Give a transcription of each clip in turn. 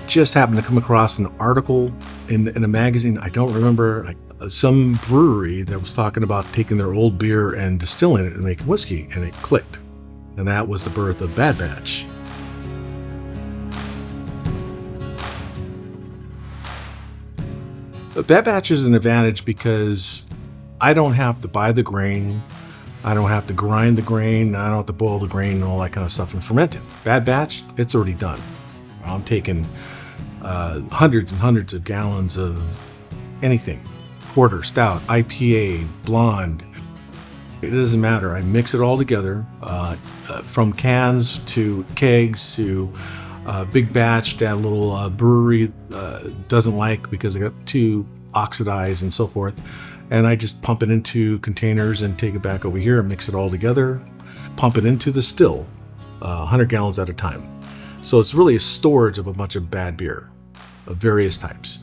just happened to come across an article in a magazine. I don't remember, like some brewery that was talking about taking their old beer and distilling it and making whiskey, and it clicked. And that was the birth of Bad Batch. But Bad Batch is an advantage because I don't have to buy the grain. I don't have to grind the grain. I don't have to boil the grain and all that kind of stuff and ferment it. Bad Batch, it's already done. I'm taking hundreds and hundreds of gallons of anything. Porter, stout, IPA, blonde. It doesn't matter. I mix it all together from cans to kegs to big batch that a little brewery doesn't like because they got too oxidized and so forth. And I just pump it into containers and take it back over here and mix it all together, pump it into the still, 100 gallons at a time. So it's really a storage of a bunch of bad beer of various types.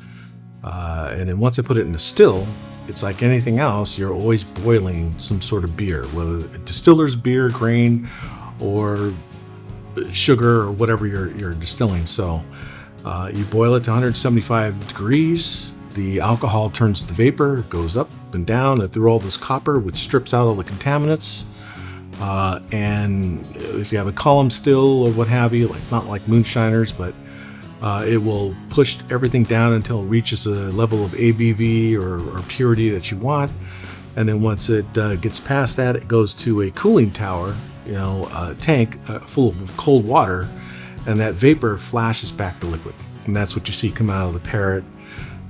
And then once I put it in a still, it's like anything else, you're always boiling some sort of beer, whether a distiller's beer, grain, or sugar, or whatever you're distilling. So you boil it to 175 degrees. The alcohol turns to vapor, goes up and down and through all this copper, which strips out all the contaminants. And if you have a column still or what have you, like not like moonshiners, but it will push everything down until it reaches a level of ABV or purity that you want. And then once it gets past that, it goes to a cooling tower, a tank full of cold water, and that vapor flashes back to liquid. And that's what you see come out of the parrot,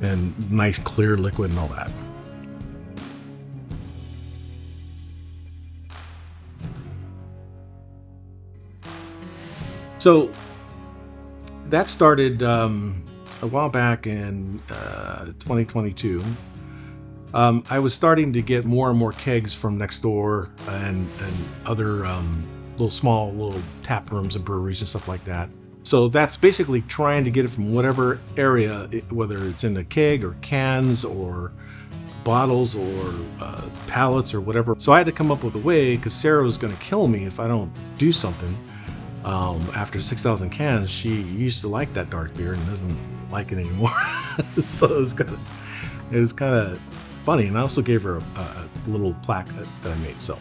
and nice clear liquid and all that. So that started a while back in 2022. I was starting to get more and more kegs from next door and other little tap rooms and breweries and stuff like that. So that's basically trying to get it from whatever area, whether it's in a keg or cans or bottles or pallets or whatever. So I had to come up with a way, because Sarah was going to kill me if I don't do something. After 6,000 cans, she used to like that dark beer and doesn't like it anymore. So it was kind of funny. And I also gave her a little plaque that I made. So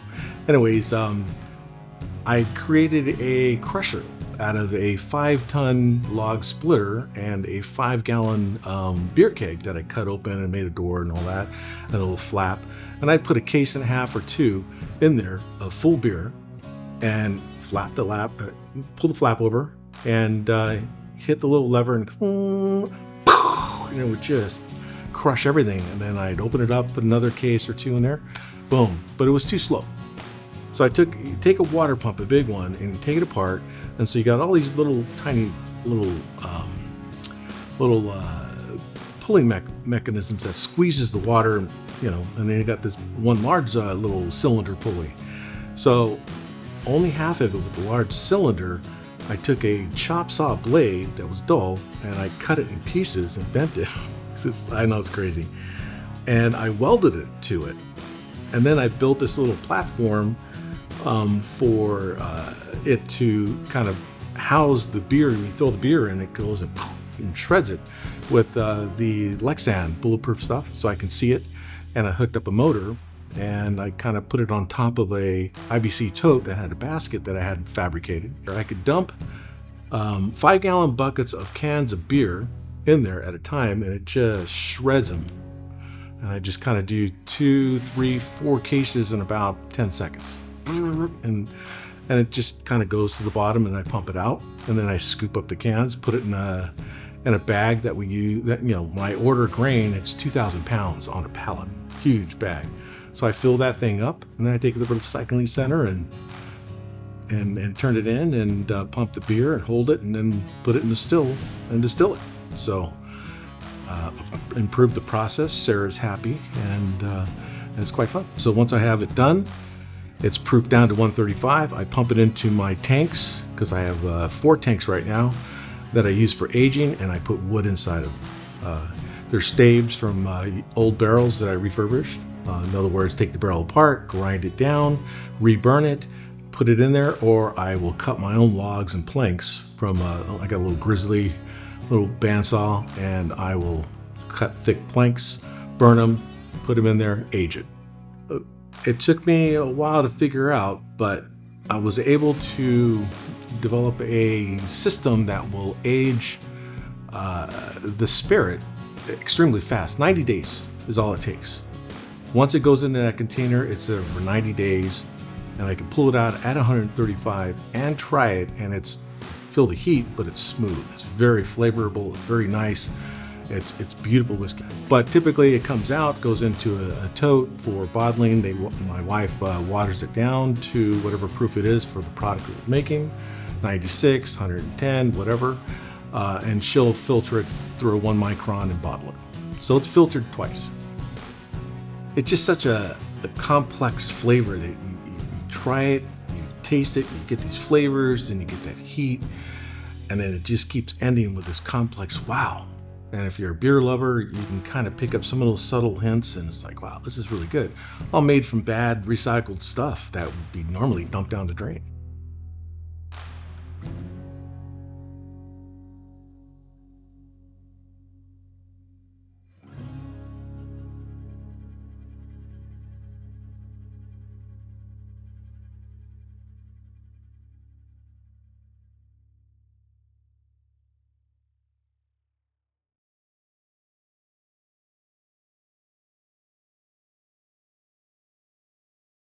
anyways, I created a crusher out of a 5-ton log splitter and a 5-gallon beer keg that I cut open and made a door and all that, and a little flap. And I put a case and a half or two in there of full beer and pull the flap over and hit the little lever and it would just crush everything. And then I'd open it up, put another case or two in there, boom. But it was too slow. So you take a water pump, a big one, and you take it apart. And so you got all these little tiny pulling mechanisms that squeezes the water, and then you got this one large little cylinder pulley. So only half of it with the large cylinder, I took a chop saw blade that was dull and I cut it in pieces and bent it. I know it's crazy. And I welded it to it. And then I built this little platform for it to kind of house the beer. You throw the beer in, it goes and shreds it with the Lexan bulletproof stuff, so I can see it. And I hooked up a motor, and I kind of put it on top of a IBC tote that had a basket that I had fabricated. I could dump 5-gallon buckets of cans of beer in there at a time, and it just shreds them. And I just kind of do 2, 3, 4 cases in about 10 seconds. And it just kind of goes to the bottom, and I pump it out, and then I scoop up the cans, put it in a bag that we use. That when I order grain, it's 2,000 pounds on a pallet, huge bag. So I fill that thing up, and then I take it to the recycling center and turn it in and pump the beer and hold it, and then put it in the still and distill it. So improve the process. Sarah's happy, and it's quite fun. So once I have it done, it's proofed down to 135. I pump it into my tanks, because I have 4 tanks right now that I use for aging, and I put wood inside of them. They're staves from old barrels that I refurbished. In other words, take the barrel apart, grind it down, reburn it, put it in there, or I will cut my own logs and planks from, I got a little grizzly little bandsaw, and I will cut thick planks, burn them, put them in there, age it. It took me a while to figure out, but I was able to develop a system that will age the spirit extremely fast. 90 days is all it takes. Once it goes into that container, it's there for 90 days, and I can pull it out at 135 and try it, and it's feel the heat, but it's smooth. It's very flavorful, very nice. It's beautiful whiskey. But typically it comes out, goes into a tote for bottling. My wife waters it down to whatever proof it is for the product we're making, 96, 110, whatever, and she'll filter it through a 1 micron and bottle it. So it's filtered twice. It's just such a complex flavor that you try it, you taste it, you get these flavors, and you get that heat, and then it just keeps ending with this complex wow. And if you're a beer lover, you can kind of pick up some of those subtle hints, and it's like, wow, this is really good. All made from bad recycled stuff that would be normally dumped down the drain.